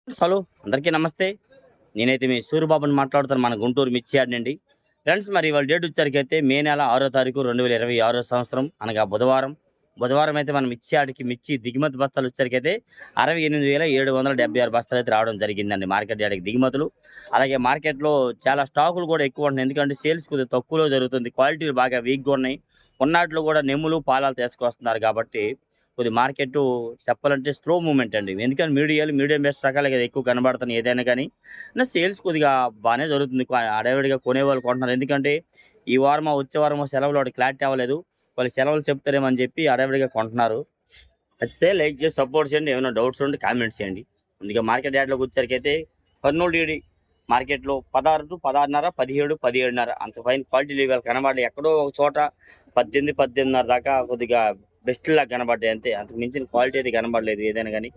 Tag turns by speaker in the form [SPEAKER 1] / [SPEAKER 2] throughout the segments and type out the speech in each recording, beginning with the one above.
[SPEAKER 1] Hello అందరికీ నమస్తే. నేనైతే మీ సూరిబాబుని మాట్లాడుతాను మన గుంటూరు మిర్చి యార్డ్ నుండి. ఫ్రెండ్స్ మరి ఇవాళ డేట్ వచ్చేసరికైతే మే నెల 6వ తారీఖు 2026 సంవత్సరం అనగా బుధవారం. బుధవారం అయితే మన మిర్చి యార్డ్‌కి మిర్చి దిగుమతి బస్తాలు వచ్చేసరికైతే 68,776 బస్తాలైతే రావడం జరిగిందండి మార్కెట్ యార్డ్‌కి దిగుమతులు. అలాగే మార్కెట్‌లో చాలా స్టాకులు కూడా ఎక్కువ ఉంటున్నాయి. ఎందుకంటే సేల్స్ కొద్దిగా తక్కువలో జరుగుతుంది. క్వాలిటీలు బాగా వీక్‌గా ఉన్నాయి. కొన్నాటిలో కూడా నెమ్ములు, పాలాలు తీసుకొస్తున్నారు కాబట్టి కొద్ది మార్కెట్టు చెప్పాలంటే స్లో మూవ్‌మెంట్ అండి. ఎందుకంటే మీడియం బెస్ట్ రకాలే కదా ఎక్కువ కనబడుతున్నాయి ఏదైనా గానీ. సేల్స్ కొద్దిగా బానే జరుగుతుంది. హడావిడిగా కొనేవాళ్ళు కొంటున్నారు. ఎందుకంటే ఈ వారమో, వచ్చే వారమో సెలవులు వాడికి క్లారిటీ అవ్వలేదు. వాళ్ళు సెలవులు చెప్తారేమో అని చెప్పి హడావిడిగా కొంటున్నారు. నచ్చితే లైక్ చేసి సపోర్ట్ చేయండి. ఏమైనా డౌట్స్ ఉంటే కామెంట్స్ చేయండి. అందుకే మార్కెట్ యార్డ్‌లోకి వచ్చేసరికైతే కర్నూలు డీడీ మార్కెట్‌లో 16 16.5, 17, 17.5 అంత ఫైన్ క్వాలిటీలు ఇవాళ కనబడలే. ఎక్కడో ఒక చోట 18, 18.5 దాకా కొద్దిగా బెస్ట్‌లాగా కనబడ్డాయి అంతే. అంతకు మించిన క్వాలిటీ అయితే కనబడలేదు ఏదైనా గానీ.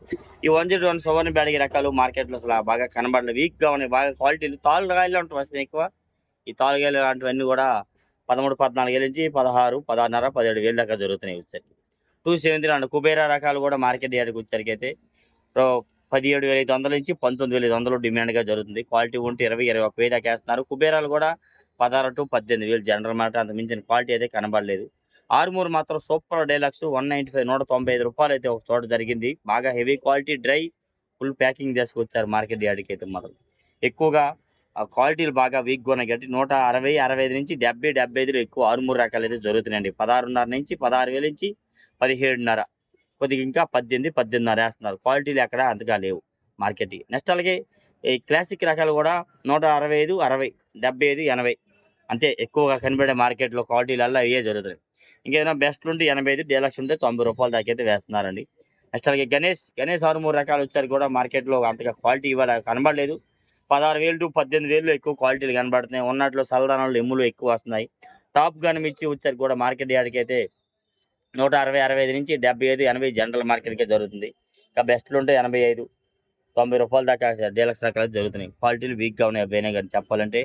[SPEAKER 1] ఈ 101 సువర్ణ బ్యాడగి రకాలు మార్కెట్‌లో అసల బాగా కనబడలేదు. వీక్‌గా ఉన్నాయి. బాగా క్వాలిటీలు తాలుగాయలే ఉంటాయి అసలు ఎక్కువ. ఈ తాలుగాయలు లాంటివన్నీ గూడా 13, 14 నుంచి 16, 16.5, 17,000 దాకా జరుగుతున్నాయి వచ్చేసరికి. 273 అండ్ కుబేరా రకాలు కూడా మార్కెట్ యార్డ్‌కి వచ్చేసరికైతే రో 17,500 నుంచి 19,500 డిమాండ్‌గా జరుగుతుంది. క్వాలిటీ ఉంటే 20, 21,000 దాకా ఏస్తున్నారు. కుబేరాలు కూడా 16-18,000 జనరల్ మాట అంతకు మించిన క్వాలిటీ అయితే కనబడలేదు. ఆర్మూర్ మాత్రం సూపర్ డీలక్స్ 195 195 అయితే ఒక చోట జరిగింది. బాగా heavy quality dry full packing చేసుకొచ్చారు మార్కెట్ యార్డ్‌కి అయితే మాత్రం. ఎక్కువగా క్వాలిటీలు బాగా వీక్‌గా ఉన్నాయి కాబట్టి 160, 65 నుంచి 70, 75లో ఎక్కువ ఆర్మూర్ రకాలైతే జరుగుతున్నాయండి. 16.5 నుంచి 16,000 నుంచి 17.5 కొద్దిగా ఇంకా 18, 18.5 ఏస్తున్నారు. క్వాలిటీలు ఎక్కడ అంతగా లేవు మార్కెట్‌కి. నెక్స్ట్ అలాగే ఈ క్లాసిక్ రకాలు కూడా 165, 60, 75, 80 అంతే ఎక్కువగా కనబడే మార్కెట్‌లో క్వాలిటీలల్లా ఇయే జరుగుతున్నాయి. ఇంకేదైనా బెస్ట్‌లు ఉంటే 85, డీలక్స్ ఉంటే ₹90 దాకా అయితే వేస్తున్నారండి. నెక్స్ట్ అలాగే గణేష్ ఆర్మూర్ రకాలు వచ్చేసరికి కూడా మార్కెట్‌లో అంతగా క్వాలిటీ ఇవాళ కనబడలేదు. 16,000-18,000 ఎక్కువ క్వాలిటీలు కనబడుతున్నాయి. ఉన్నట్లో చల్లదనాలు, ఎమ్ములు ఎక్కువ వస్తున్నాయి. టాప్ గన్ మిర్చి వచ్చేసరికి కూడా మార్కెట్ యార్డ్‌కి అయితే 160, 65 నుంచి 75, 80 జనరల్ మార్కెట్‌కే జరుగుతుంది. ఇంకా బెస్ట్‌లుంటే 85, ₹90 దాకా డీలక్స్ రకాలు జరుగుతున్నాయి. క్వాలిటీలు వీక్‌గా ఉన్నాయి అవైనా గాని చెప్పాలంటే.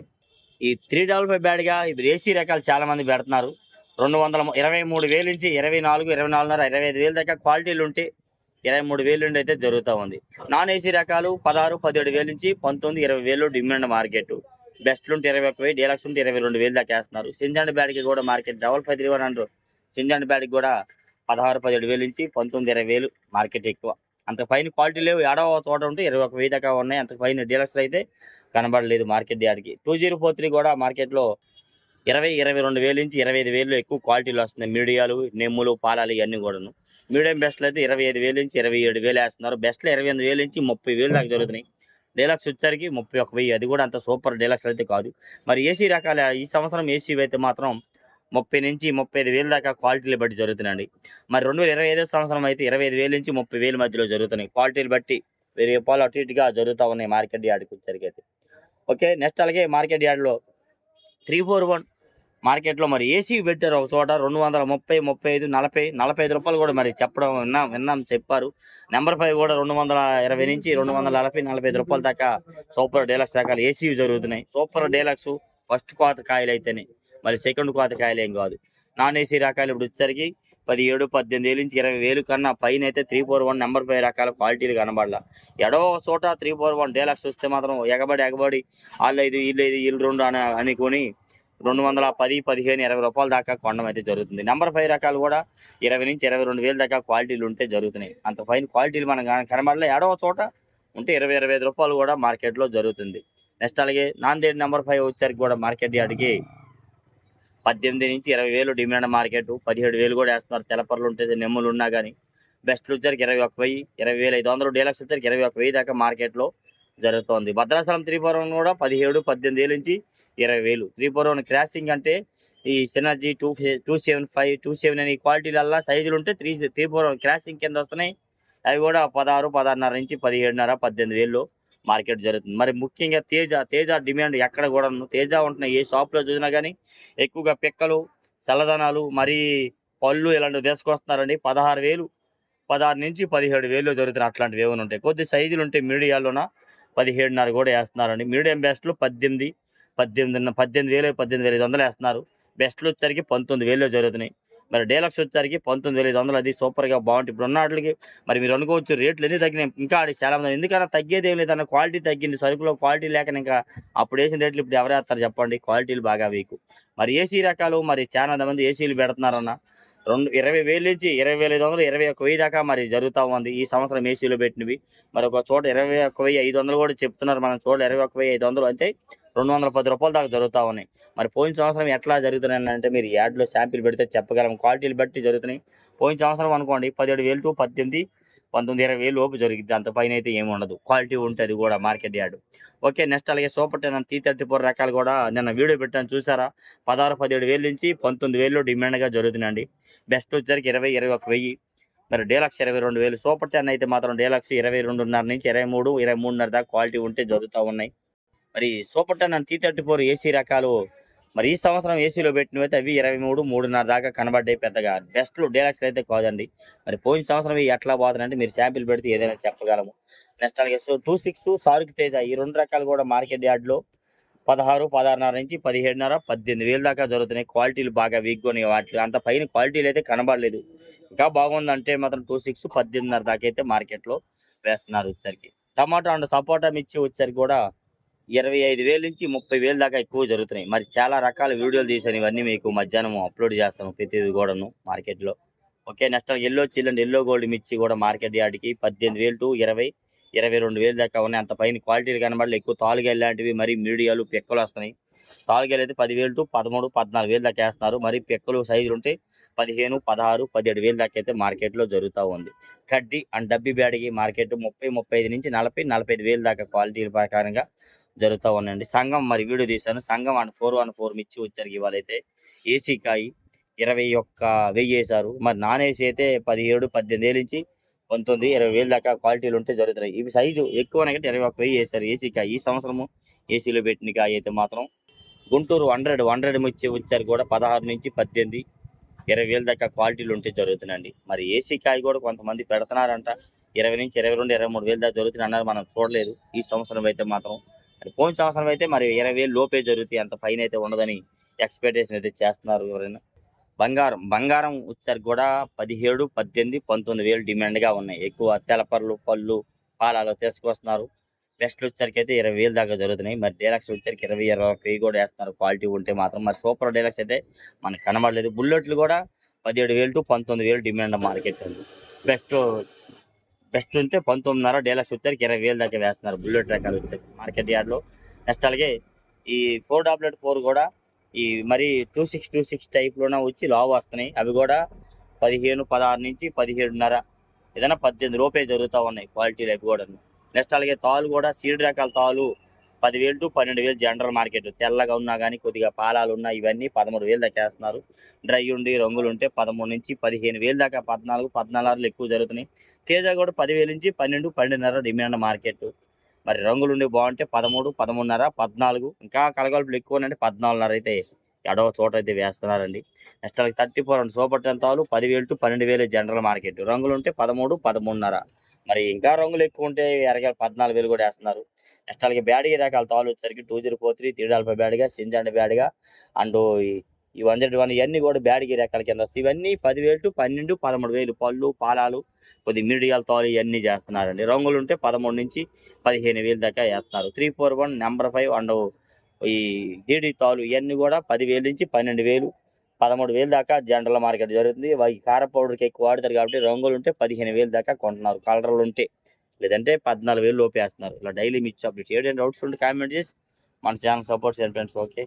[SPEAKER 1] ఈ 355 బ్యాడ్‌గా ఇప్పుడు ఏసీ రకాలు చాలా మంది పెడుతున్నారు. 23,000 నుంచి 24, 24.5, 25,000 దాకా క్వాలిటీలుంటే 23,000 నుండి అయితే జరుగుతా ఉంది. నాన్ ఏసీ రకాలు 16, 17,000 నుంచి 19, 20,000 డిమాండ్ మార్కెట్. బెస్ట్‌లుంటే 21,000, డీలక్స్ ఉంటే 22,000 దాకా ఏస్తున్నారు. సింజాండ్ బ్యాడ్‌కి కూడా మార్కెట్ 5531 అంటారు. సింజాండ్ బ్యాడ్‌కి కూడా 16, 17,000 నుంచి 19, 20,000 మార్కెట్ ఎక్కువ. అంత పైన క్వాలిటీ లేవు. ఏడో ఒక చోట ఉంటే 21,000 దాకా ఉన్నాయి. అంతకు పైన డీలక్స్ అయితే కనబడలేదు మార్కెట్ యార్డ్‌కి. 2043 కూడా మార్కెట్‌లో 20, 22,000 నుంచి 25,000 ఎక్కువ క్వాలిటీలు వస్తున్నాయి. మీడియాలు, నెమ్ములు, పాలాలు ఇయన్నీ గూడాను. మీడియం బెస్ట్‌లు అయితే 25,000 నుంచి 27,000 ఏస్తున్నారు. బెస్ట్‌లు 28,000 నుంచి 30,000 దాకా జరుగుతున్నాయి. డీలక్స్ వచ్చేసరికి 31,000 అది కూడా అంత సూపర్ డీలక్స్ అయితే కాదు. మరి ఏసీ రకాల ఈ సంవత్సరం ఏసీవి అయితే మాత్రం 30 నుంచి 35,000 దాకా క్వాలిటీలు బట్టి జరుగుతున్నాయండి. మరి 2025 సంవత్సరం అయితే 25,000 నుంచి 30,000 మధ్యలో జరుగుతున్నాయి. క్వాలిటీలు బట్టి ₹1000 అటు ఇటుగా జరుగుతా ఉన్నాయి మార్కెట్ యార్డ్‌కి వచ్చేసరికైతే. ఓకే. నెక్స్ట్ అలాగే మార్కెట్ యార్డ్‌లో 341 మార్కెట్‌లో మరి ఏసీ పెట్టారు ఒక చోట 230, 35, 40, ₹45 కూడా మరి చెప్పడం విన్నాం చెప్పారు. నంబర్ 5 కూడా 220 నుంచి 240, ₹45 దాకా సూపర్ డీలక్స్ రకాలు ఏసీవి జరుగుతున్నాయి. సూపర్ డీలక్స్ ఫస్ట్ కోత కాయలైతేనే. మరి సెకండ్ కోత కాయలేం కాదు. నాన్ ఏసీ రకాలు ఇప్పుడు వచ్చేసరికి 17, 18,000 నుంచి 20,000 కన్నా పైనైతే 341 నంబర్ 5 రకాల క్వాలిటీలు కనబడలా. ఎడో ఒక చోట 341 డీలక్స్ వస్తే మాత్రం ఎగబడి ఆళ్ళైదు, ఈళ్ళైదు, ఈళ్ళు 2 అనుకోని 210, 15, ₹20 దాకా కొనడం అయితే జరుగుతుంది. నంబర్ 5 రకాలు కూడా 20 నుంచి 22,000 దాకా క్వాలిటీలు ఉంటే జరుగుతున్నాయి. అంత ఫైన్ క్వాలిటీలు మనం కనబడలే. ఏడో ఒక చోట ఉంటే ₹20, ₹25 కూడా మార్కెట్‌లో జరుగుతుంది. నెక్స్ట్ అలాగే నాందేడ్ నంబర్ 5 వచ్చేసరికి కూడా మార్కెట్ యార్డ్‌కి 18-20,000 డిమాండ్ మార్కెట్. 17,000 కూడా ఏస్తున్నారు. తెల్లపర్లు ఉంటే నెమ్ములు ఉన్నా గానీ. బెస్ట్‌లు వచ్చరికి 21,000, 20,500 డీలక్స్ వచ్చరికి 21,000 దాకా మార్కెట్‌లో జరుగుతోంది. భద్రాచలం 341 కూడా 17, 18,000 నుంచి 20,000. 341 క్రాసింగ్ అంటే ఈ సినర్జీ 275, 279 ఈ క్వాలిటీలల్లా సైజులుంటే 341 క్రాసింగ్ కింద వస్తున్నాయి. అవి కూడా 16, 16.5 నుంచి 17.5, 18,000 మార్కెట్ జరుగుతుంది. మరి ముఖ్యంగా తేజ డిమాండ్ ఎక్కడ కూడాను తేజ ఉంటున్నాయి. ఏ షాప్‌లో చూసినా గానీ ఎక్కువగా పిక్కలు, చల్లదనాలు, మరీ పళ్ళు ఇలాంటివి తీసుకొస్తున్నారండి. 16,000, 16-17,000 జరుగుతున్నాయి. అట్లాంటివి ఏమైనా ఉంటాయి. కొద్ది సైజులుంటే మీడియాలోన 17.5 కూడా ఏస్తున్నారండి. మీడియం బెస్ట్‌లు 18, 18,000, 18,500 ఏస్తున్నారు. బెస్ట్‌లు వచ్చేసరికి 19,000 జరుగుతున్నాయి. మరి డీలక్స్ వచ్చేసరికి 19,500 అది సూపర్గా బాగుంటుంది. ఇప్పుడు ఉన్న వాటికి మరి మీరు అనుకోవచ్చు రేట్లు ఎందుకు తగ్గినాయి, ఇంకా చాలా మంది ఎందుకన్నా తగ్గేది ఏం లేదన్న, క్వాలిటీ తగ్గింది, సరుకులో క్వాలిటీ లేక ఇంకా అప్పుడు వేసిన రేట్లు ఇప్పుడు ఎవరు వేస్తారు చెప్పండి, క్వాలిటీలు బాగా వీకు. మరి ఏసీ రకాలు మరి చాలా మంది ఏసీలు పెడుతున్నారన్న 20,000 నుంచి 20,500 21,000 దాకా మరి జరుగుతూ ఉంది ఈ సంవత్సరం ఏసీలో పెట్టినవి. మరి ఒక చోట 21,500 కూడా చెప్తున్నారు, మనం చోట 21,500 అంటే ₹210 దాకా జరుగుతూ ఉన్నాయి. మరి పోయిన సంవత్సరం ఎట్లా జరుగుతున్నాయి అంటే మీరు యాడ్లో శాంపిల్ పెడితే చెప్పగలం, క్వాలిటీలు బట్టి జరుగుతున్నాయి. పోయిన సంవత్సరం అనుకోండి 17,000 to 18, 19, 20,000 లోపు జరిగింది, అంత పైన అయితే ఏమి ఉండదు, క్వాలిటీ ఉంటుంది కూడా మార్కెట్ యార్డ్. ఓకే, నెక్స్ట్ అలాగే సూపర్ 10 T34 రకాలు కూడా నిన్న వీడియో పెట్టాను చూసారా, 16, 17,000 నుంచి 19,000 డిమాండ్గా జరుగుతున్నాయండి. బెస్ట్ వచ్చరికి 20, 21,000. మరి డీలక్స్ 22,000. సూపర్ 10 అయితే మాత్రం డీలక్స్ 22.5 నుంచి 23, 23.5 దాకా క్వాలిటీ ఉంటే జరుగుతూ ఉన్నాయి. మరి సూపర్ 10 T34 ఏసీ రకాలు మరి ఈ సంవత్సరం ఏసీలో పెట్టినవి అయితే అవి 23, 3.5 దాకా కనబడ్డాయి, పెద్దగా బెస్ట్లు డీలక్స్ అయితే కాదండి. మరి పోయిన సంవత్సరం ఎట్లా పోతుందంటే మీరు శాంపిల్ పెడితే ఏదైనా చెప్పగలము. నెక్స్ట్ అలాగే 26 సారుక్ తేజ, ఈ 2 రకాలు కూడా మార్కెట్ యార్డ్లో 16, 16.5 నుంచి 17.5, 18,000 దాకా జరుగుతున్నాయి. క్వాలిటీలు బాగా వీక్గా ఉన్నాయి, వాటి అంత పైన క్వాలిటీలు అయితే కనబడలేదు. ఇంకా బాగుందంటే మాత్రం 26, 18.5 దాకా అయితే మార్కెట్లో వేస్తున్నారు వచ్చరికి. టమాటో అండ్ సపోటా మిర్చి వచ్చరికి కూడా 25,000 నుంచి 30,000 దాకా ఎక్కువ జరుగుతున్నాయి. మరి చాలా రకాల వీడియోలు తీసాను, ఇవన్నీ మీకు మధ్యాహ్నం అప్లోడ్ చేస్తాను ప్రతిది కూడాను మార్కెట్లో. ఓకే, నెక్స్ట్ ఎల్లో చిల్లండి, ఎల్లో గోల్డ్ మిర్చి కూడా మార్కెట్ యార్డ్కి 18,000 to 20, 22,000 దాకా ఉన్నాయి. అంత పైన క్వాలిటీలు కనబడలేదు, ఎక్కువ తాలుగాయలు లాంటివి మరి మీడియాలు పెక్కలు వస్తున్నాయి. తాలుగాయలు అయితే 10,000 to 13, 14,000 దాకా వేస్తున్నారు. మరి పెక్కలు సైజులు ఉంటే 15, 16, 17,000 దాకా అయితే మార్కెట్లో జరుగుతూ ఉంది. కడ్డీ అండ్ డబ్బీ బ్యాడ్కి మార్కెట్ 30, 35 నుంచి 40, 45,000 దాకా క్వాలిటీల ప్రకారంగా జరుగుతూ ఉన్నాయండి. సంఘం మరి వీడియో తీశాను, సంఘం అండ్ 414 మిర్చి వచ్చారు ఇవాళ అయితే. ఏసీ కాయి 21,000 వేశారు. మరి నాన్ ఏసీ అయితే 17, 18,000 నుంచి 19, 20,000 దాకా క్వాలిటీలు ఉంటే జరుగుతున్నాయి. ఇవి సైజు ఎక్కువ 21,000 వేశారు ఏసీ కాయ. ఈ సంవత్సరము ఏసీలో పెట్టిన కాయ అయితే మాత్రం గుంటూరు 100 మిర్చి వచ్చారు కూడా 16 నుంచి 18, 20,000 దాకా క్వాలిటీలు ఉంటే జరుగుతున్నాయండి. మరి ఏసీ కాయ కూడా కొంతమంది పెడుతున్నారంట, 20 నుంచి 22, 23,000 దాకా జరుగుతుంది అన్నారు, మనం చూడలేదు ఈ సంవత్సరం అయితే మాత్రం. మరి పోయిన సంవత్సరం అయితే మరి 20,000 లోపే జరుగుతాయి, అంత పైన అయితే ఉండదని ఎక్స్పెక్టేషన్ అయితే చేస్తున్నారు ఎవరైనా. బంగారం వచ్చరికి కూడా 17, 18, 19,000 డిమాండ్గా ఉన్నాయి. ఎక్కువ తెలపర్లు, పళ్ళు, పాలాలు తీసుకొస్తున్నారు. బెస్ట్లు వచ్చరికి అయితే 20,000 దాకా జరుగుతున్నాయి. మరి డీలక్స్ వచ్చరికి 20, 21,000 కూడా వేస్తున్నారు క్వాలిటీ ఉంటే మాత్రం. మరి సూపర్ డీలక్స్ అయితే మనకు కనబడలేదు. బుల్లెట్లు కూడా 17,000 to 19,000 డిమాండ్ మార్కెట్ ఉంది. బెస్ట్ ఉంటే 19.5, డీలక్స్ వచ్చరికి 20,000 దాకా వేస్తున్నారు బుల్లెట్ రకాలు వచ్చరికి మార్కెట్ యార్డ్లో. నెక్స్ట్ అలాగే ఈ 444 కూడా ఈ మరి 2626 టైప్లోనే వచ్చి లావు వస్తున్నాయి. అవి కూడా 15, 16 నుంచి 17.5, ఏదైనా 18 రూపే జరుగుతూ ఉన్నాయి క్వాలిటీలు అవి కూడా. నెక్స్ట్ అలాగే తాలు కూడా సీడ్ రకాల తాలు 10,000 to 12,000 జనరల్ మార్కెట్. తెల్లగా ఉన్నా కానీ కొద్దిగా పాలాలు ఉన్నా ఇవన్నీ 13,000 దాకా వేస్తున్నారు. డ్రై ఉండి రంగులు ఉంటే 13 నుంచి 15,000 దాకా, 14, 14.5 ఎక్కువ జరుగుతున్నాయి. తేజ కూడా 10,000 నుంచి 12, 12.5 డిమాండ్ మార్కెట్. మరి రంగులుండి బాగుంటే 13, 13.5, 14, ఇంకా కలగలుపులు ఎక్కువ అంటే 14.5 అయితే ఎడవ చోట అయితే వేస్తున్నారండి. నెక్స్ట్ అలాగే 34 అండ్ సూపర్ 10 తాలు 10,000 to 12,000 జనరల్ మార్కెట్. రంగులు ఉంటే 13, 13.5. మరి ఇంకా రంగులు ఎక్కువ ఉంటే 14,000 కూడా వేస్తున్నారు. నెక్స్ట్ అలాగే బ్యాడిగి రకాల తాలు వచ్చేసరికి 2043, 3 బ్యాడ్గా, సింజండ్ బ్యాడ్గా అండ్ ఈ 101 ఇవన్నీ కూడా బ్యాడిగి రకాల కింద వస్తాయి. ఇవన్నీ 10,000 to 12, 13,000 పళ్ళు, పాలాలు, కొద్ది మీడియాల తాలు ఇవన్నీ చేస్తున్నారండి. రంగులు ఉంటే 13 నుంచి 15,000 దాకా వేస్తున్నారు. 341 నెంబర్ 5 అండ్ ఈ డీడీ తాలు ఇవన్నీ కూడా 10,000 నుంచి 12,000, 13,000 దాకా జనరల్ మార్కెట్ జరుగుతుంది. ఈ కార పౌడర్కి ఎక్కువ వాడతారు కాబట్టి రంగులు ఉంటే 15,000 దాకా కొంటున్నారు, కలర్లు ఉంటే, లేదంటే 14,000 లోపు వేస్తున్నారు. ఇలా డైలీ మిర్చి అప్డేట్ చేయడం, డౌట్స్ ఉంటే కామెంట్ చేసి మన ఛానల్ సపోర్ట్ చేయండి ఫ్రెండ్స్. ఓకే.